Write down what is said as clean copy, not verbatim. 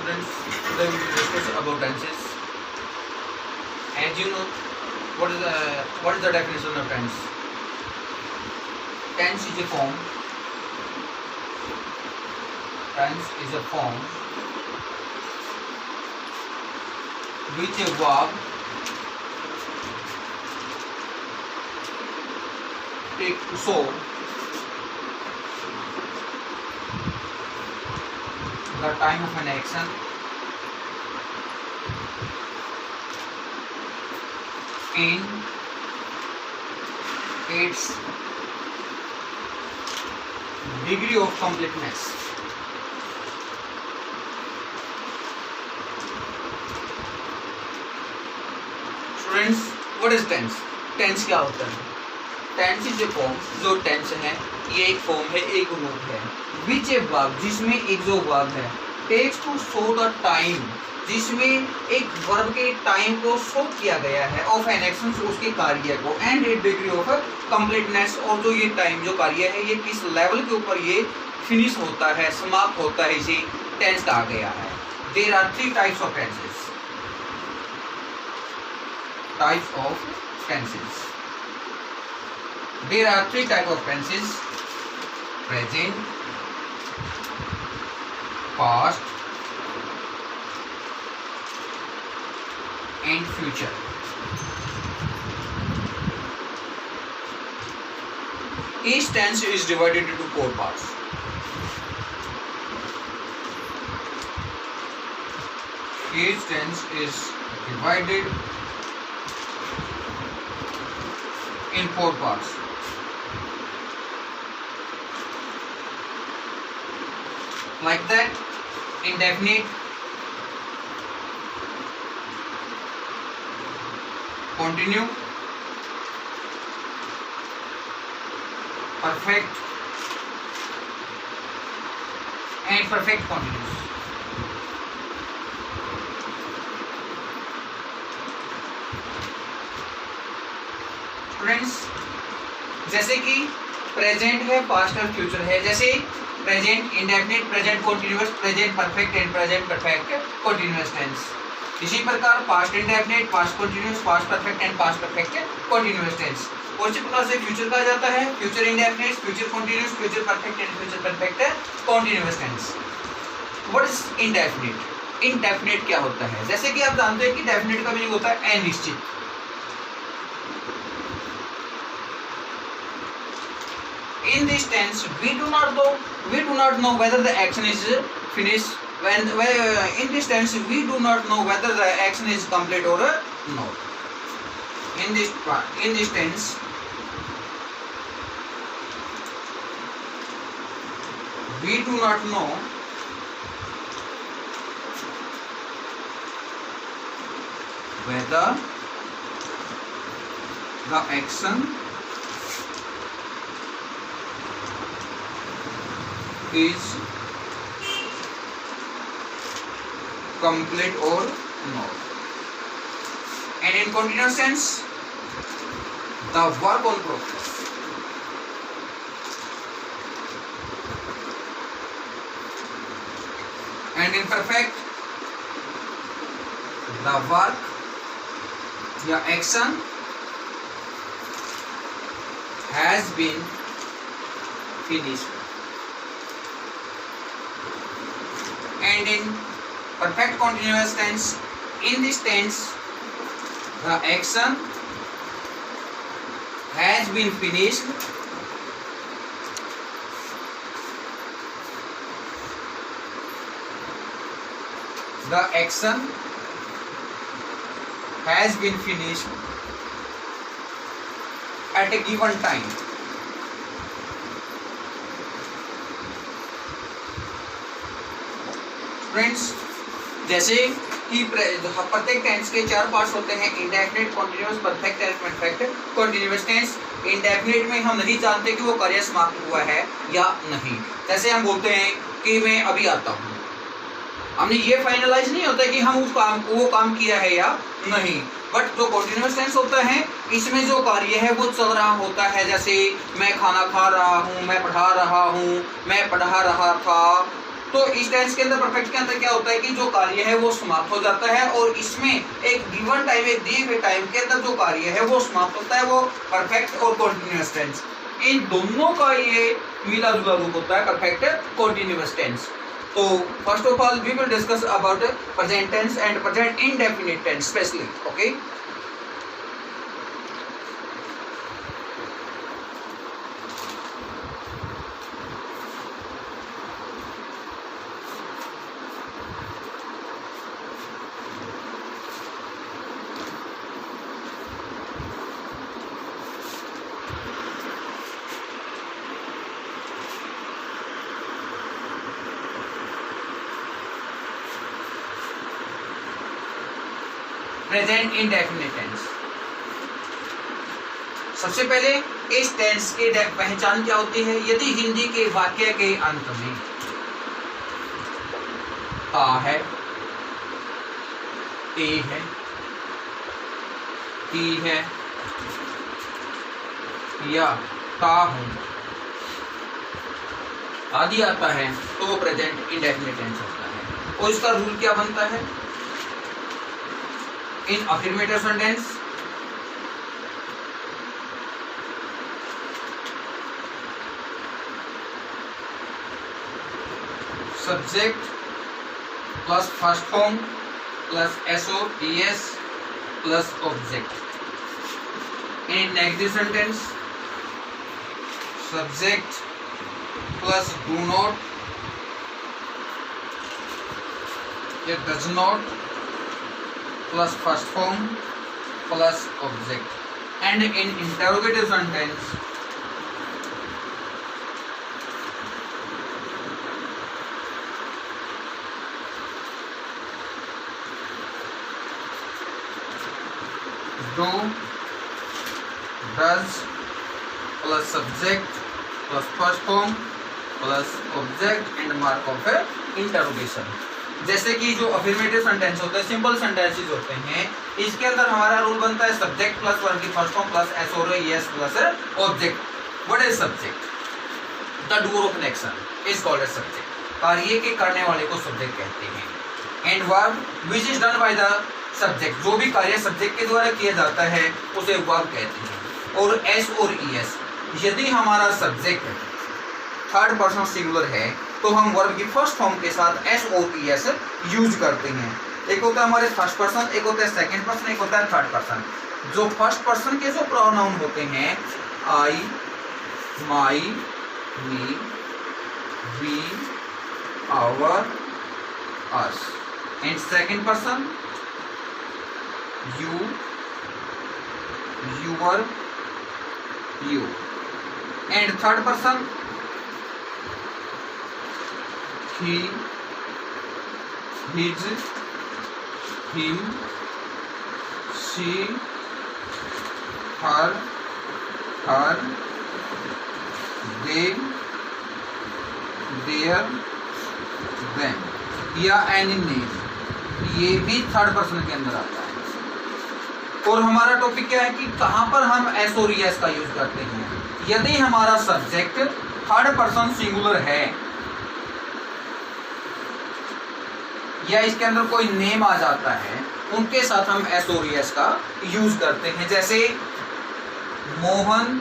students, today we will discuss about tenses. As you know, what is the definition of tense? Tense is a form. Tense is a form which a verb take to show the time of an action in its degree of completeness. Students, what is tense? Tense क्या होता है? Tense is a form, जो tense है ये एक form है, एक रूप है, विच ए वर्ब, जिसमें एक जो वर्ब है, takes to show the time, जिसमें एक वर्ब के टाइम को शो किया गया है, ऑफ एन एक्शन, उसके कार्य को, and A degree of completeness, और जो ये टाइम जो कार्य है ये किस लेवल के ऊपर ये फिनिश होता है, समाप्त होता है, इसे टेंस कहा गया है. There are 3 types of tenses. Types of tenses. There are 3 types of tenses: present, past, and future. Each tense is divided into 4 parts. Each tense is divided in 4 parts. Like that, indefinite, continue, perfect, and perfect continuous. Friends, जैसे कि present है, past और future है. जैसे present indefinite, present continuous, present perfect and present perfect continuous tense. इसी प्रकार past indefinite, past continuous, past perfect and past perfect continuous tense. और इसी प्रकार से फ्यूचर कहा जाता है future indefinite, future continuous, future perfect and future perfect continuous tense. What is indefinite? Indefinite क्या होता है? जैसे कि आप जानते हैं कि डेफिनिट का मीनिंग होता है अनिश्चित. In this tense, we do not know whether the action is finished. In this tense, we do not know whether the action is complete or not. In this tense, we do not know whether the action is complete or not. And in continuous tense, the verb on progress. And in perfect, the work, the action has been finished. And in perfect continuous tense, in this tense, the action has been finished. The action has been finished at a given time. Friends, जैसे कि प्रत्येक tense के 4 parts होते हैं: indefinite, continuous, perfect and perfect continuous tense. Indefinite में हम नहीं जानते कि वो कार्य समाप्त हुआ है या नहीं. जैसे हम बोलते हैं कि मैं अभी आता हूँ, हमने ये फाइनलाइज नहीं होता कि हम वो काम किया है या नहीं. बट जो कॉन्टिन्यूअस टेंस होता है इसमें जो कार्य है वो चल रहा होता है. जैसे मैं खाना खा रहा हूँ, मैं पढ़ा रहा हूँ, मैं पढ़ा रहा था, तो इस टेंस के अंदर परफेक्ट के अंदर क्या होता है कि जो कार्य है वो समाप्त हो जाता है और इसमें एक गिवन टाइम, एक दिए हुए टाइम के अंदर जो कार्य है वो समाप्त होता है, वो परफेक्ट और कॉन्टिन्यूअस टेंस, इन दोनों का ये मिला जुला रूप होता है परफेक्ट कॉन्टिन्यूअस टेंस। तो first of all we will discuss about present tense and present indefinite tense specially, okay. Present indefinite tense. सबसे पहले इस टेंस के पहचान क्या होती है? यदि हिंदी के वाक्य के अंत में आ है, ए है, टी है या ता हूं आदि आता है तो वो प्रेजेंट इंडेफिनिट टेंस होता है। और इसका रूल क्या बनता है? In affirmative sentence, subject plus first form plus SOES plus object. In negative sentence, subject plus do not या does not plus first form plus object. And in interrogative sentence, do, does plus subject plus first form plus object and mark of interrogation. जैसे कि जो affirmative sentence होते हैं, simple sentences होते हैं, इसके अंदर हमारा रूल बनता है सब्जेक्ट प्लस वर्ब की फर्स्ट फॉर्म प्लस एस और S plus object. What is subject? The doer of an action is called as subject. कार्य के करने वाले को सब्जेक्ट कहते हैं। And verb which is done by the subject, जो भी कार्य सब्जेक्ट के द्वारा किया जाता है उसे वर्ब कहते हैं। और एस और ईएस, यदि हमारा सब्जेक्ट थर्ड पर्सन सिंगुलर है तो हम वर्ब की फर्स्ट फॉर्म के साथ एस और ईएस यूज करते हैं। एक होता है हमारे फर्स्ट पर्सन, एक होता है सेकंड पर्सन, एक होता है थर्ड पर्सन। जो फर्स्ट पर्सन के जो प्रोनाउन होते हैं I, my, me, we, our, us. And second person you, your, you. And third person he, his, him, she, her, they, their, them या any name, ये भी थर्ड पर्सन के अंदर आता है। और हमारा टॉपिक क्या है कि कहाँ पर हम एस और एस का यूज करते हैं? यदि हमारा सब्जेक्ट थर्ड पर्सन सिंगुलर है या इसके अंदर कोई नेम आ जाता है, उनके साथ हम एस और एस का यूज करते हैं। जैसे मोहन